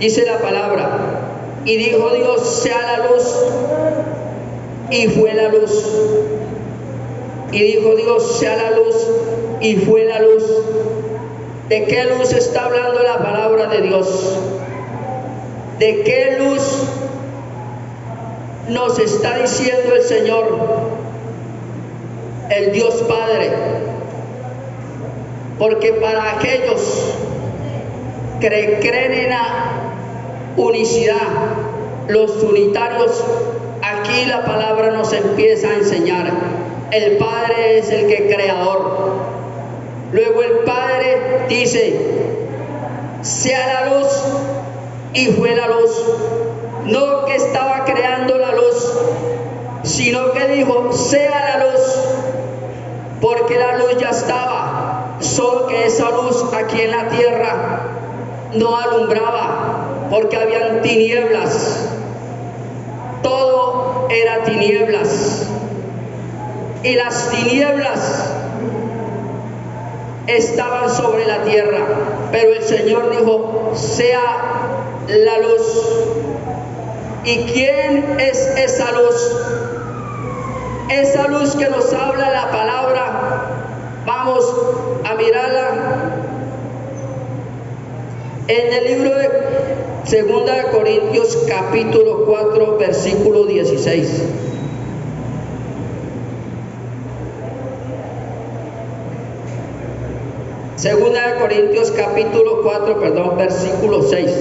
Dice la palabra, y dijo Dios, sea la luz, y fue la luz. Y dijo Dios, sea la luz, y fue la luz. ¿De qué luz está hablando la palabra de Dios? ¿De qué luz nos está diciendo el Señor, el Dios Padre? Porque para aquellos que creen en la unicidad, los unitarios, aquí la palabra nos empieza a enseñar. El Padre es el que creador. Luego el Padre dice, sea la luz, y fue la luz. No que estaba creando la luz, sino que dijo, sea la luz, porque la luz ya estaba, solo que esa luz aquí en la tierra no alumbraba, porque habían tinieblas, todo era tinieblas, y las tinieblas estaban sobre la tierra, pero el Señor dijo, sea la luz. ¿Y quién es esa luz? Esa luz que nos habla la palabra, vamos a mirarla en el libro de 2 Corintios capítulo 4 versículo 16. Segunda de Corintios capítulo 4, versículo 6.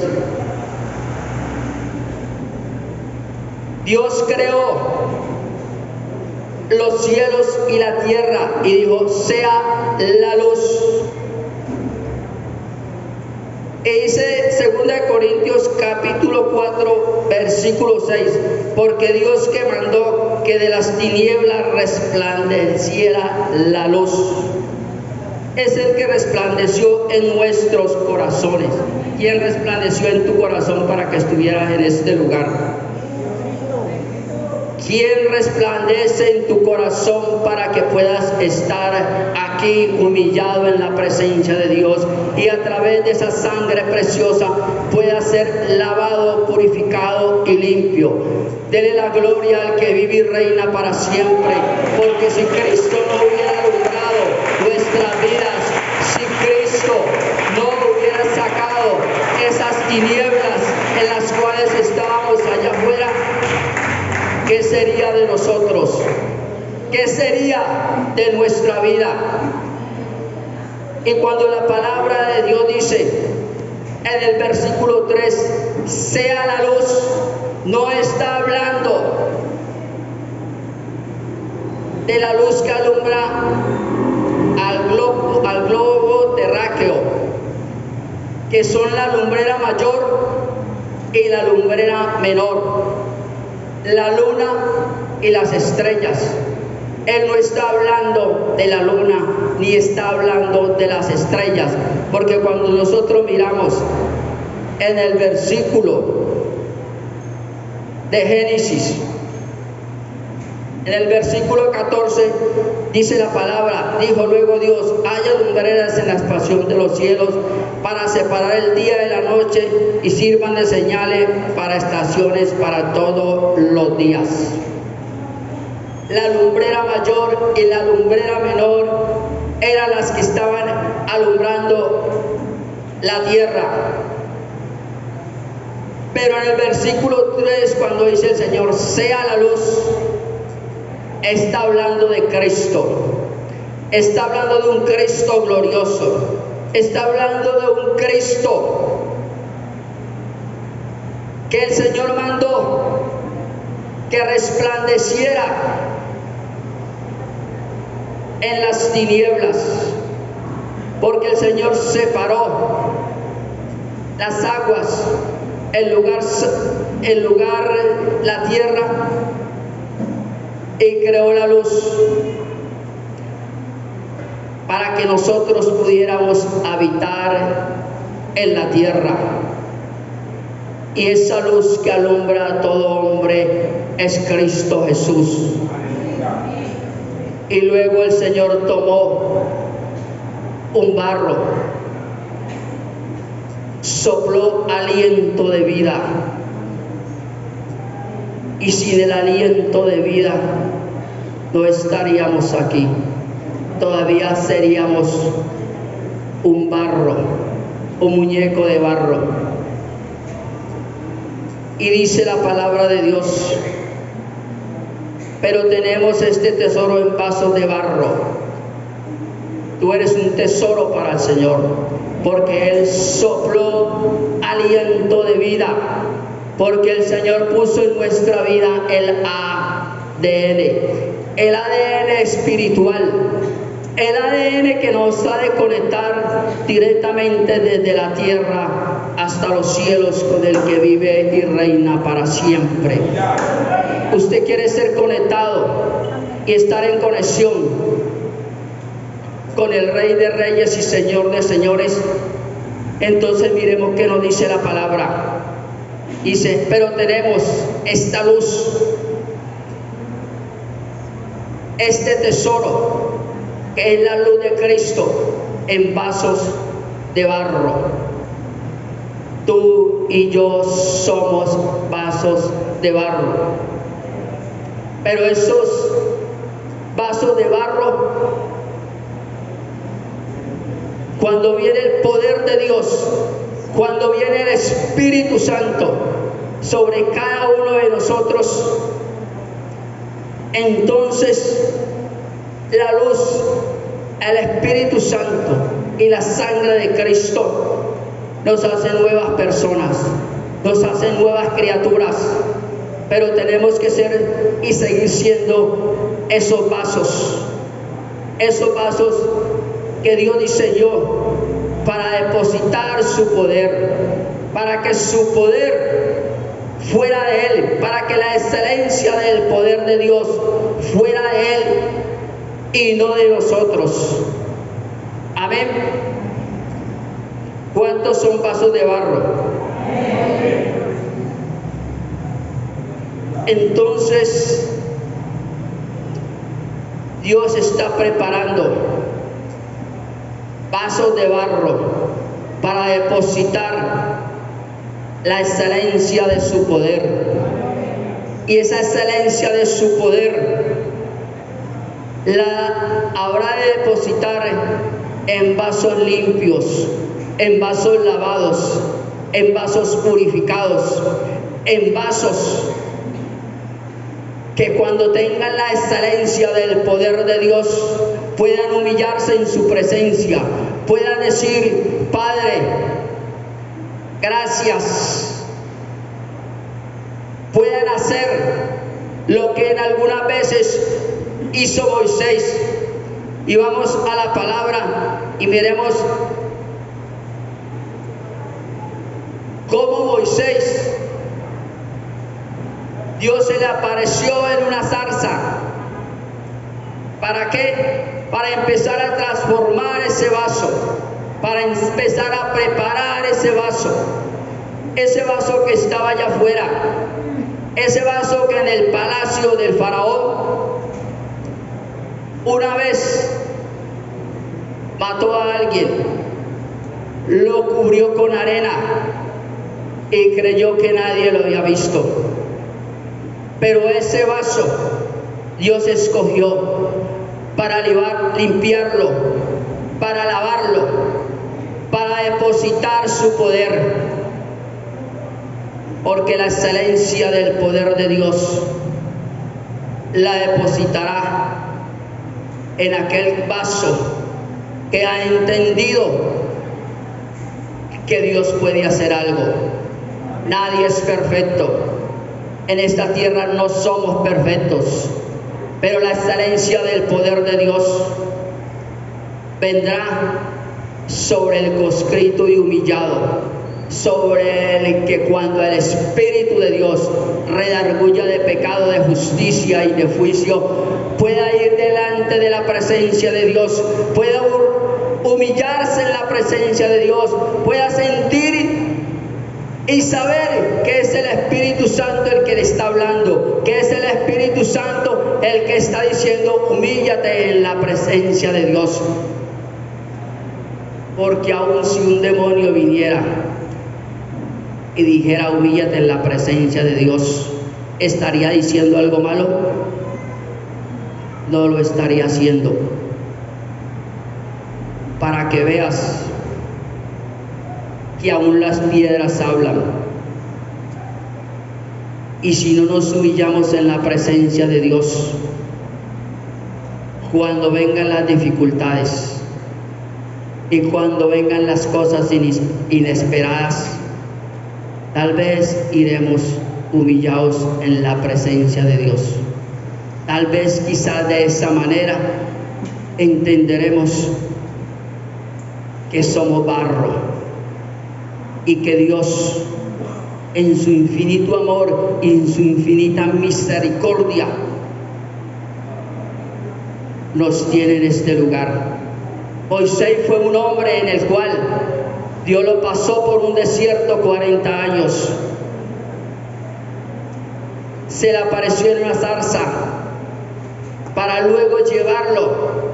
Dios creó los cielos y la tierra y dijo, sea la luz. Y dice 2 de Corintios capítulo 4, versículo 6, porque Dios que mandó que de las tinieblas resplandeciera la luz, es el que resplandeció en nuestros corazones. ¿Quién resplandeció en tu corazón para que estuvieras en este lugar? ¿Quién resplandece en tu corazón para que puedas estar aquí humillado en la presencia de Dios y a través de esa sangre preciosa puedas ser lavado, purificado y limpio? Dele la gloria al que vive y reina para siempre, porque si Cristo no hubiera alumbrado nuestras vidas, si Cristo no hubiera sacado esas tinieblas en las cuales estábamos allá afuera, ¿qué sería de nosotros? ¿Qué sería de nuestra vida? Y cuando la palabra de Dios dice en el versículo 3, sea la luz, no está hablando de la luz que alumbra al globo terráqueo, que son la lumbrera mayor y la lumbrera menor, la luna y las estrellas. Él no está hablando de la luna ni está hablando de las estrellas, porque cuando nosotros miramos en el versículo de Génesis, en el versículo 14 dice la palabra, dijo luego Dios, haya lumbreras en la expansión de los cielos para separar el día de la noche y sirvan de señales para estaciones para todos los días. La lumbrera mayor y la lumbrera menor eran las que estaban alumbrando la tierra. Pero en el versículo 3, cuando dice el Señor, sea la luz, está hablando de Cristo, está hablando de un Cristo glorioso, está hablando de un Cristo que el Señor mandó que resplandeciera en las tinieblas, porque el Señor separó las aguas, el lugar, la tierra, y creó la luz para que nosotros pudiéramos habitar en la tierra. Y esa luz que alumbra a todo hombre es Cristo Jesús. Y luego el Señor tomó un barro, sopló aliento de vida. Y sin el aliento de vida no estaríamos aquí. Todavía seríamos un barro, un muñeco de barro. Y dice la palabra de Dios: pero tenemos este tesoro en vasos de barro. Tú eres un tesoro para el Señor, porque Él sopló aliento de vida, porque el Señor puso en nuestra vida el ADN espiritual, el ADN que nos ha de conectar directamente desde la tierra hasta los cielos con el que vive y reina para siempre. Usted quiere ser conectado y estar en conexión con el Rey de Reyes y Señor de Señores. Entonces miremos qué nos dice la palabra. Dice: pero tenemos esta luz, este tesoro, que es la luz de Cristo, en vasos de barro. Tú y yo somos vasos de barro. Pero esos vasos de barro, cuando viene el poder de Dios, cuando viene el Espíritu Santo sobre cada uno de nosotros, entonces la luz, el Espíritu Santo y la sangre de Cristo nos hacen nuevas personas, nos hacen nuevas criaturas. Pero tenemos que ser y seguir siendo esos vasos que Dios diseñó para depositar su poder, para que su poder fuera de Él, para que la excelencia del poder de Dios fuera de Él y no de nosotros. Amén. ¿Cuántos son vasos de barro? Entonces, Dios está preparando vasos de barro para depositar la excelencia de su poder. Y esa excelencia de su poder la habrá de depositar en vasos limpios, en vasos lavados, en vasos purificados, en vasos que cuando tengan la excelencia del poder de Dios puedan humillarse en su presencia, puedan decir: Padre, gracias. Puedan hacer lo que en algunas veces hizo Moisés. Y vamos a la palabra y miremos cómo Moisés, Dios se le apareció en una zarza. ¿Para qué? Para empezar a transformar ese vaso, para empezar a preparar ese vaso que estaba allá afuera, ese vaso que en el palacio del faraón una vez mató a alguien, lo cubrió con arena y creyó que nadie lo había visto. Pero ese vaso Dios escogió para limpiarlo, para lavarlo, para depositar su poder, porque la excelencia del poder de Dios la depositará en aquel vaso que ha entendido que Dios puede hacer algo. Nadie es perfecto. En esta tierra no somos perfectos, pero la excelencia del poder de Dios vendrá sobre el conscrito y humillado, sobre el que cuando el Espíritu de Dios redarguya de pecado, de justicia y de juicio, pueda ir delante de la presencia de Dios, pueda humillarse en la presencia de Dios, pueda sentir y saber que es el Espíritu Santo el que le está hablando, que es el Espíritu Santo el que está diciendo: humíllate en la presencia de Dios. Porque aun si un demonio viniera y dijera humíllate en la presencia de Dios, ¿estaría diciendo algo malo? No lo estaría haciendo. Para que veas que aún las piedras hablan. Y si no nos humillamos en la presencia de Dios, cuando vengan las dificultades y cuando vengan las cosas inesperadas, tal vez iremos humillados en la presencia de Dios. Tal vez quizás de esa manera entenderemos que somos barro y que Dios en su infinito amor y en su infinita misericordia nos tiene en este lugar. Moisés fue un hombre en el cual Dios lo pasó por un desierto 40 años. Se le apareció en una zarza para luego llevarlo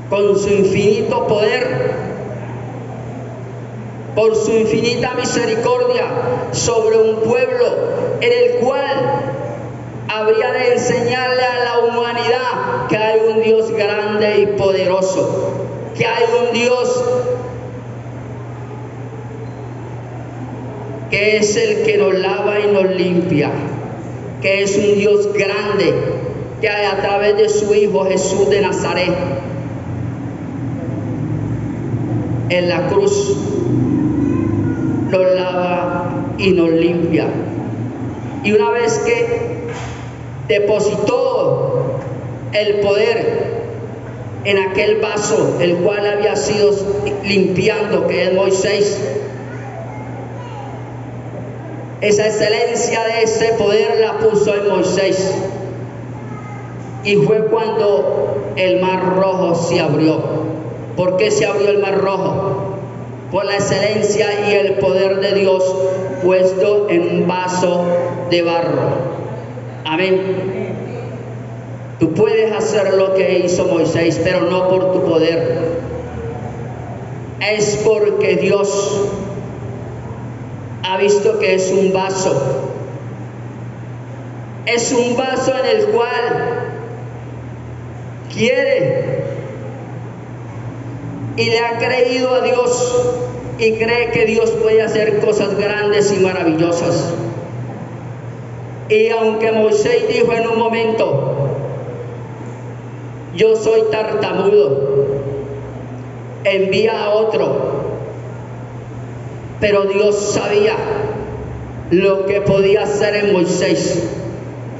con su infinito poder, por su infinita misericordia, sobre un pueblo en el cual habría de enseñarle a la humanidad que hay un Dios grande y poderoso, que hay un Dios que es el que nos lava y nos limpia, que es un Dios grande, que a través de su Hijo Jesús de Nazaret en la cruz nos lava y nos limpia. Y una vez que depositó el poder en aquel vaso el cual había sido limpiando, que es Moisés, esa excelencia de ese poder la puso en Moisés, y fue cuando el mar rojo se abrió. ¿Por qué se abrió el mar rojo? Por la excelencia y el poder de Dios puesto en un vaso de barro. Amén. Tú puedes hacer lo que hizo Moisés, pero no por tu poder. Es porque Dios ha visto que es un vaso. Es un vaso en el cual quiere y le ha creído a Dios y cree que Dios puede hacer cosas grandes y maravillosas. Y aunque Moisés dijo en un momento, yo soy tartamudo, envía a otro, pero Dios sabía lo que podía hacer en Moisés.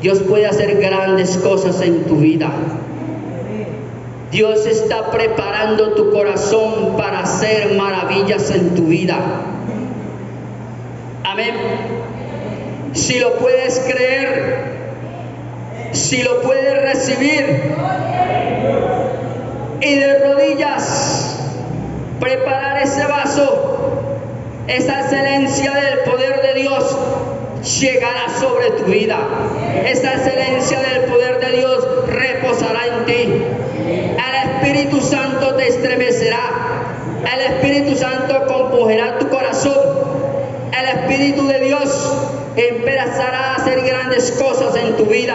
Dios puede hacer grandes cosas en tu vida. Dios está preparando tu corazón para hacer maravillas en tu vida. Amén. Si lo puedes creer, si lo puedes recibir, y de rodillas preparar ese vaso, esa excelencia del poder de Dios llegará sobre tu vida. Esa excelencia del poder de Dios reposará en ti. El Espíritu Santo te estremecerá. El Espíritu Santo compungerá tu corazón. El Espíritu de Dios empezará a hacer grandes cosas en tu vida.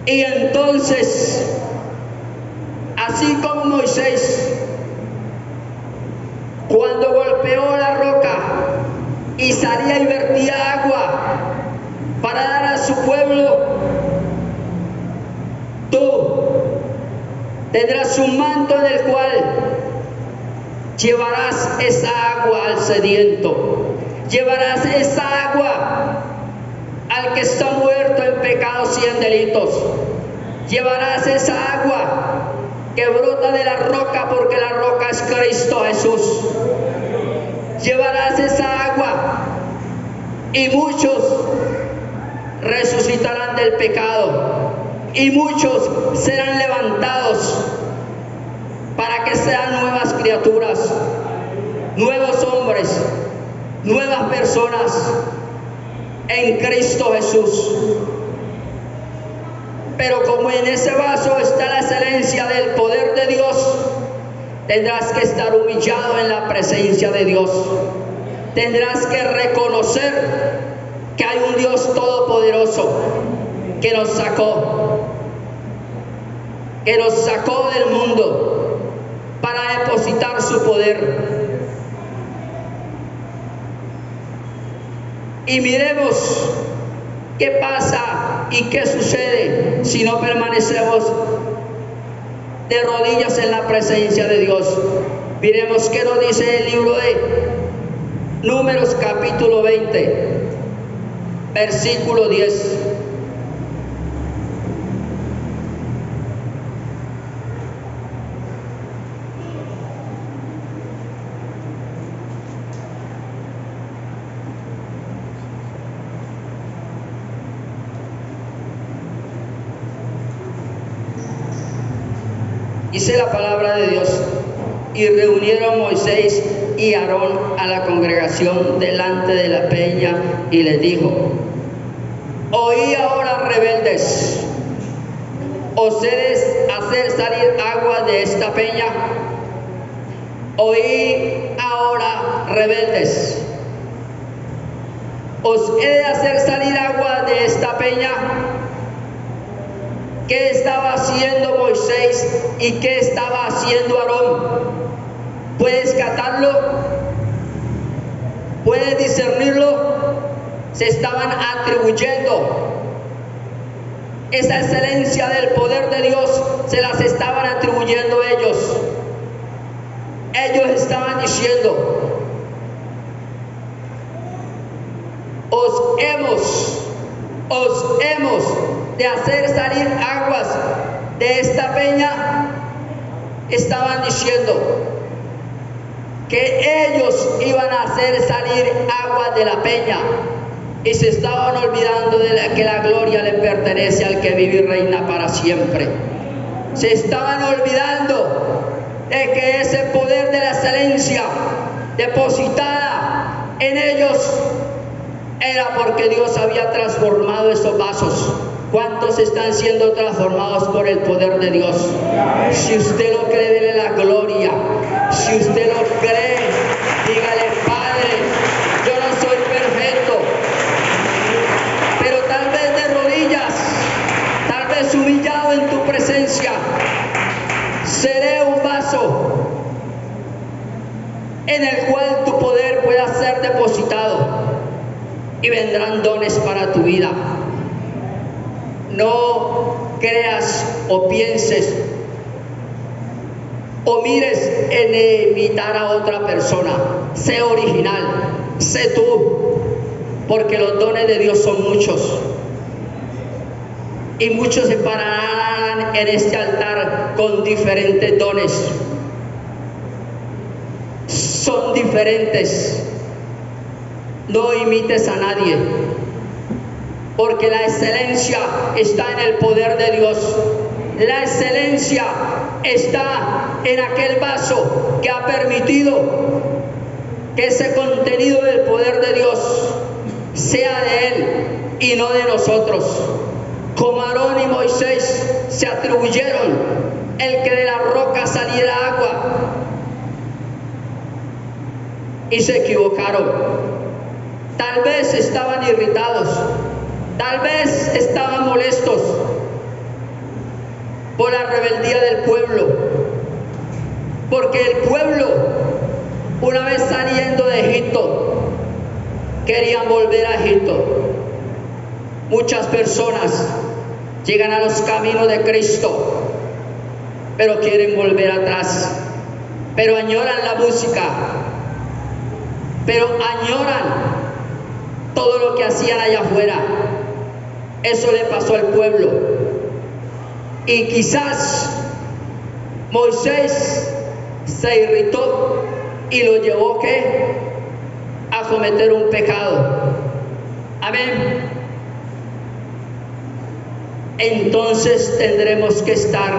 Y entonces, así como Moisés, cuando golpeó la roca y salía y vertía agua para dar a su pueblo, tú tendrás un manto en el cual llevarás esa agua al sediento, llevarás esa agua al que está muerto en pecados y en delitos, llevarás esa agua que brota de la roca, porque la roca es Cristo Jesús. Llevarás esa agua y muchos resucitarán del pecado y muchos serán levantados para que sean nuevas criaturas, nuevos hombres, nuevas personas en Cristo Jesús. Pero como en ese vaso está la excelencia del poder de Dios, Tendrás que estar humillado en la presencia de Dios. Tendrás que reconocer que hay un Dios todopoderoso que nos sacó del mundo para depositar su poder. Y miremos qué pasa y qué sucede si no permanecemos de rodillas en la presencia de Dios. Miremos qué nos dice el libro de Números capítulo 20, versículo 10. Dice la palabra de Dios: y reunieron Moisés y Aarón a la congregación delante de la peña y les dijo: oí ahora, rebeldes, ¿os he de hacer salir agua de esta peña? Oí ahora, rebeldes, ¿os he de hacer salir agua de esta peña? ¿Qué estaba haciendo Moisés y qué estaba haciendo Aarón? ¿Puedes catarlo? ¿Puedes discernirlo? Se estaban atribuyendo esa excelencia del poder de Dios, se las estaban atribuyendo ellos. Ellos estaban diciendo: os hemos de hacer salir aguas de esta peña. Estaban diciendo que ellos iban a hacer salir agua de la peña, y se estaban olvidando de que la gloria le pertenece al que vive y reina para siempre. Se estaban olvidando de que ese poder de la excelencia depositada en ellos era porque Dios había transformado esos vasos. ¿Cuántos están siendo transformados por el poder de Dios? Si usted lo cree, dele la gloria. Si usted lo cree, dígale: Padre, yo no soy perfecto, pero tal vez de rodillas, tal vez humillado en tu presencia, seré un vaso en el cual tu poder pueda ser depositado y vendrán dones para tu vida. No creas o pienses o mires en imitar a otra persona. Sé original, sé tú, porque los dones de Dios son muchos. Y muchos se pararán en este altar con diferentes dones. Son diferentes. No imites a nadie, porque la excelencia está en el poder de Dios. La excelencia está en aquel vaso que ha permitido que ese contenido del poder de Dios sea de Él y no de nosotros. Como Aarón y Moisés se atribuyeron el que de la roca saliera agua, y se equivocaron. Tal vez estaban irritados, tal vez estaban molestos por la rebeldía del pueblo, porque el pueblo, una vez saliendo de Egipto, querían volver a Egipto. Muchas personas llegan a los caminos de Cristo, pero quieren volver atrás, pero añoran la música, pero añoran todo lo que hacían allá afuera. Eso le pasó al pueblo. Y quizás Moisés se irritó y lo llevó ¿qué? A cometer un pecado. Amén. Entonces tendremos que estar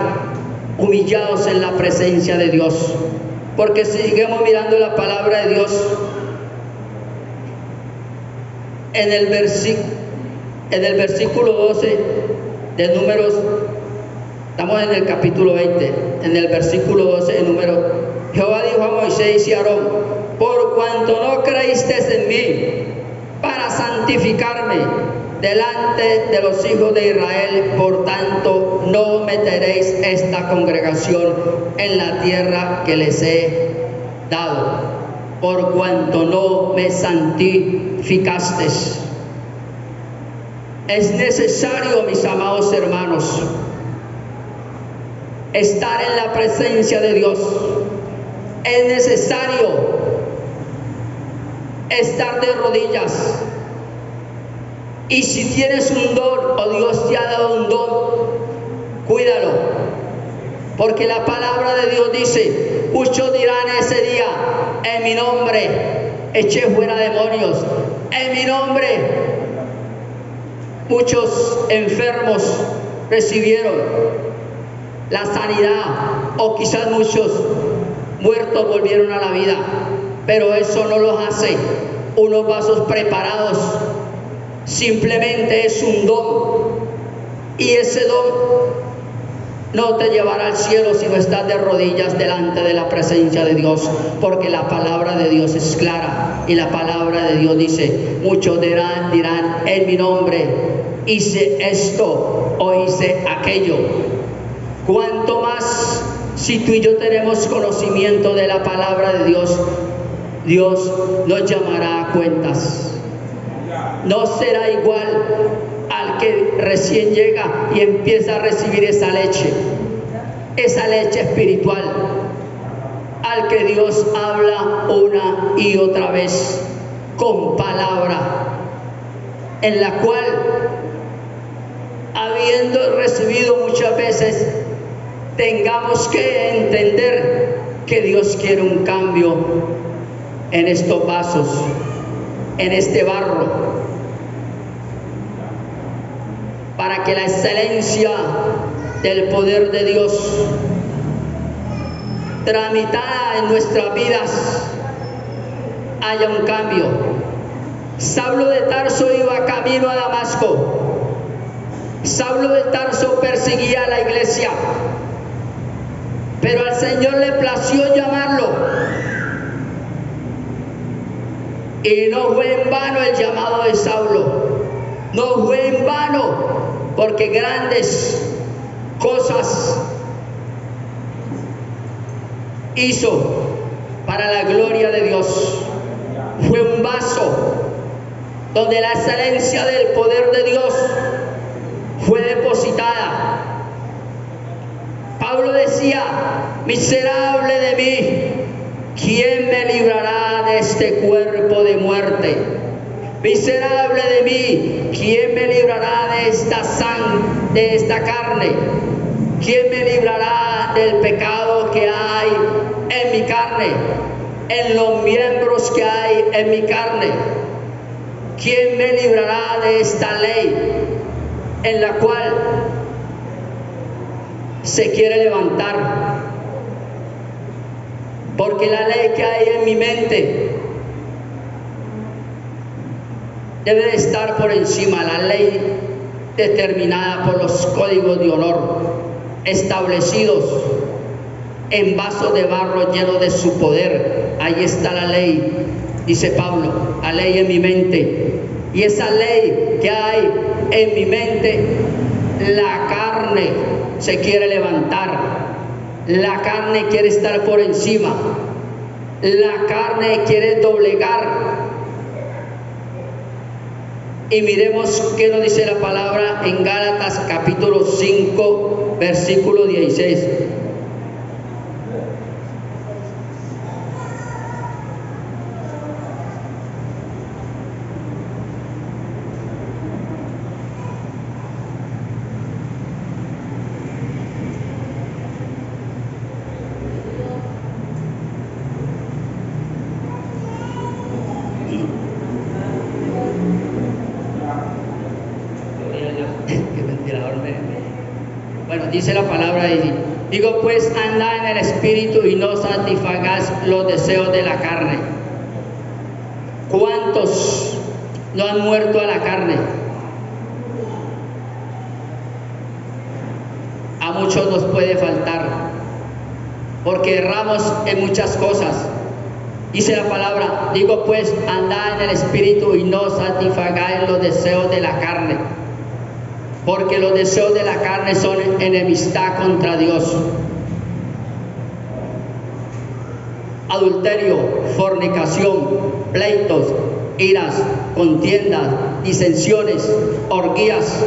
humillados en la presencia de Dios, porque si seguimos mirando la palabra de Dios, en el versículo 12 de Números, estamos en el capítulo 20, en el versículo 12 de Números Jehová dijo a Moisés y a Aarón: por cuanto no creísteis en mí para santificarme delante de los hijos de Israel, por tanto no meteréis esta congregación en la tierra que les he dado, por cuanto no me santificasteis. Es necesario, mis amados hermanos, estar en la presencia de Dios. Es necesario estar de rodillas. Y si tienes un don, o Dios te ha dado un don, cuídalo. Porque la palabra de Dios dice: muchos dirán ese día, en mi nombre eché fuera demonios, en mi nombre muchos enfermos recibieron la sanidad, o quizás muchos muertos volvieron a la vida. Pero eso no los hace unos vasos preparados. Simplemente es un don, y ese don no te llevará al cielo si no estás de rodillas delante de la presencia de Dios, porque la palabra de Dios es clara, y la palabra de Dios dice: muchos dirán en mi nombre, hice esto o hice aquello. Cuanto más si tú y yo tenemos conocimiento de la palabra de Dios, Dios nos llamará a cuentas. No será igual al que recién llega y empieza a recibir esa leche espiritual, al que Dios habla una y otra vez con palabra, en la cual, habiendo recibido muchas veces, tengamos que entender que Dios quiere un cambio en estos vasos, en este barro, para que la excelencia del poder de Dios tramitada en nuestras vidas haya un cambio. Saulo de Tarso iba camino a Damasco. Saulo de Tarso perseguía a la iglesia, pero al Señor le plació llamarlo, y no fue en vano el llamado de Saulo. No fue en vano, porque grandes cosas hizo para la gloria de Dios. Fue un vaso donde la excelencia del poder de Dios fue depositada. Pablo decía: miserable de mí, ¿quién me librará de este cuerpo de muerte? Miserable de mí, ¿quién me librará de esta carne? ¿Quién me librará del pecado que hay en mi carne, en los miembros que hay en mi carne? ¿Quién me librará de esta ley en la cual se quiere levantar? Porque la ley que hay en mi mente debe de estar por encima, la ley determinada por los códigos de honor establecidos en vasos de barro llenos de su poder. Ahí está la ley, dice Pablo, la ley en mi mente. Y esa ley que hay en mi mente, la carne se quiere levantar, la carne quiere estar por encima, la carne quiere doblegar. Y miremos qué nos dice la palabra en Gálatas capítulo 5, versículo 16. Bueno, dice la palabra y digo, pues anda en el espíritu y no satisfagas los deseos de la carne. ¿Cuántos no han muerto a la carne? A muchos nos puede faltar porque erramos en muchas cosas. Dice la palabra, digo pues, andad en el Espíritu y no satisfagáis los deseos de la carne, porque los deseos de la carne son enemistad contra Dios. Adulterio, fornicación, pleitos, iras, contiendas, disensiones, orgías,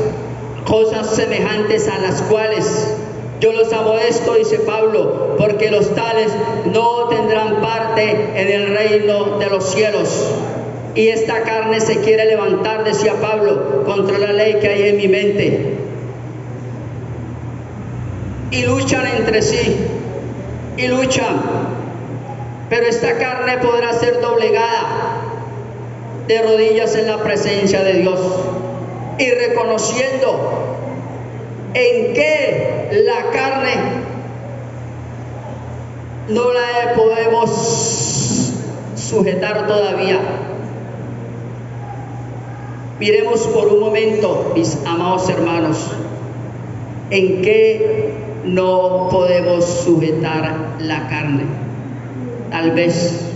cosas semejantes a las cuales yo los amodesto, dice Pablo, porque los tales no tendrán parte en el reino de los cielos. Y esta carne se quiere levantar, decía Pablo, contra la ley que hay en mi mente. Y luchan entre sí, y luchan. Pero esta carne podrá ser doblegada de rodillas en la presencia de Dios y reconociendo en que la carne no la podemos sujetar todavía. Miremos por un momento, mis amados hermanos, en qué no podemos sujetar la carne. Tal vez,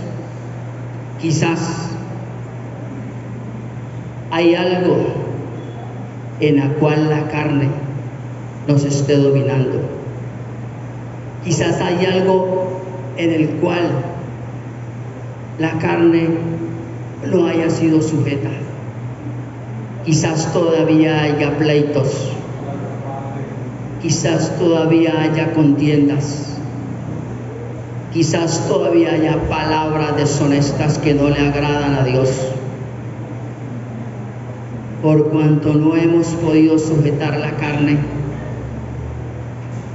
quizás, hay algo en la cual la carne nos esté dominando. Quizás hay algo en el cual la carne no haya sido sujeta. Quizás todavía haya pleitos. Quizás todavía haya contiendas. Quizás todavía haya palabras deshonestas que no le agradan a Dios. Por cuanto no hemos podido sujetar la carne,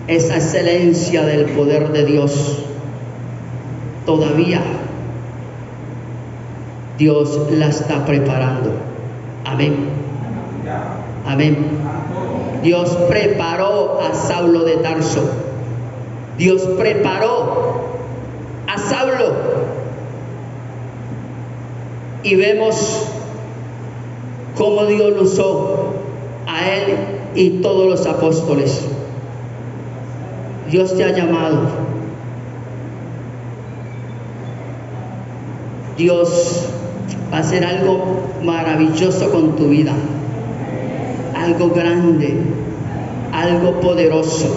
esa excelencia del poder de Dios, todavía Dios la está preparando. Amén. Amén. Dios preparó a Saulo de Tarso. Dios preparó a Saulo. Y vemos cómo Dios lo usó a él y todos los apóstoles. Dios te ha llamado. Dios va a hacer algo maravilloso con tu vida. Algo grande, algo poderoso.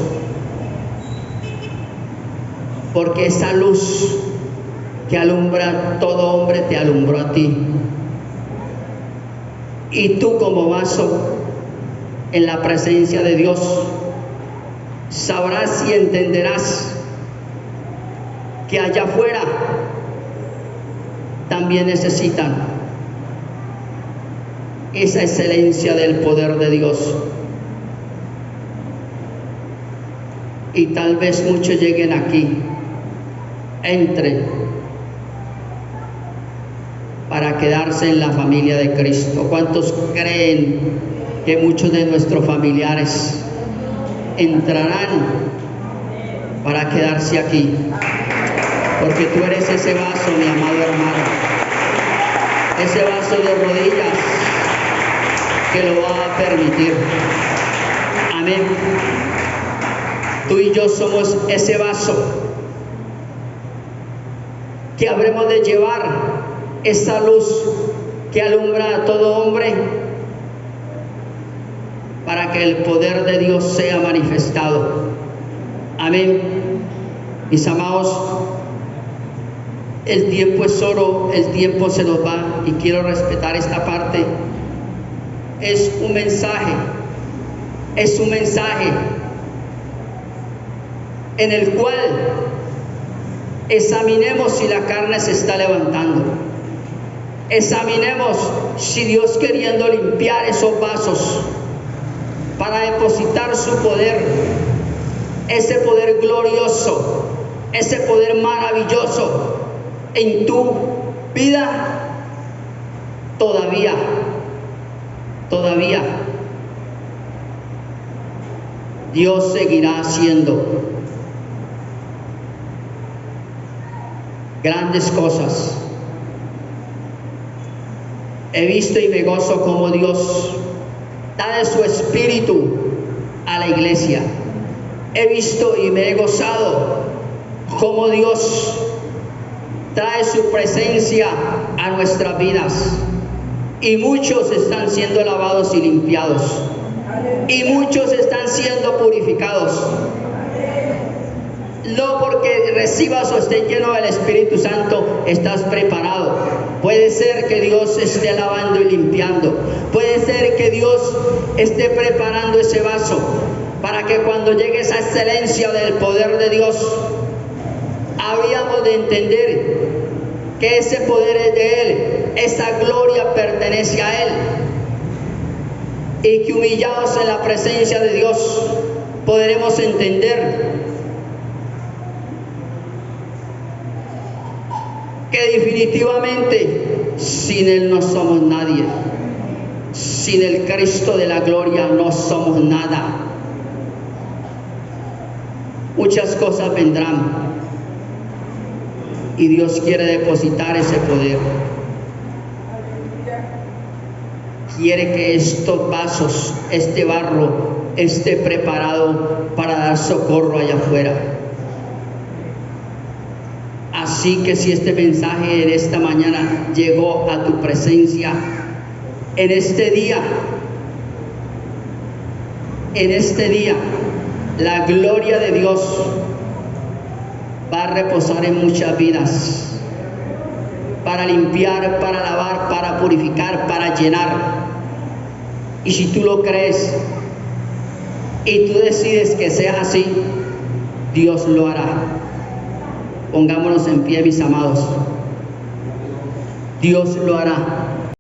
Porque esa luz que alumbra a todo hombre te alumbró a ti. Y tú como vaso en la presencia de Dios sabrás y entenderás que allá afuera también necesitan esa excelencia del poder de Dios. Y tal vez muchos lleguen aquí, entren para quedarse en la familia de Cristo. ¿Cuántos creen que muchos de nuestros familiares entrarán para quedarse aquí? Porque tú eres ese vaso, mi amado hermano, ese vaso de rodillas que lo va a permitir. Amén. Tú y yo somos ese vaso que habremos de llevar esa luz que alumbra a todo hombre para que el poder de Dios sea manifestado. Amén. Mis amados, el tiempo es oro, el tiempo se nos va y quiero respetar esta parte. Es un mensaje en el cual examinemos si la carne se está levantando. Examinemos si Dios, queriendo limpiar esos vasos para depositar su poder, ese poder glorioso, ese poder maravilloso en tu vida, todavía Dios seguirá haciendo grandes cosas. He visto y me gozo como Dios da de su espíritu a la iglesia. He visto y me he gozado cómo Dios trae su presencia a nuestras vidas. Y muchos están siendo lavados y limpiados. Y muchos están siendo purificados. No porque recibas o estés lleno del Espíritu Santo estás preparado. Puede ser que Dios esté lavando y limpiando. Puede ser que Dios esté preparando ese vaso para que cuando llegue esa excelencia del poder de Dios, habíamos de entender que ese poder es de Él, esa gloria pertenece a Él, y que humillados en la presencia de Dios podremos entender que definitivamente sin Él no somos nadie. Sin el Cristo de la gloria no somos nada. Muchas cosas vendrán y Dios quiere depositar ese poder. Quiere que estos vasos, este barro, esté preparado para dar socorro allá afuera. Así que si este mensaje en esta mañana llegó a tu presencia, en este día, la gloria de Dios va a reposar en muchas vidas, para limpiar, para lavar, para purificar, para llenar. Y si tú lo crees y tú decides que sea así, Dios lo hará. Pongámonos en pie, mis amados. Dios lo hará.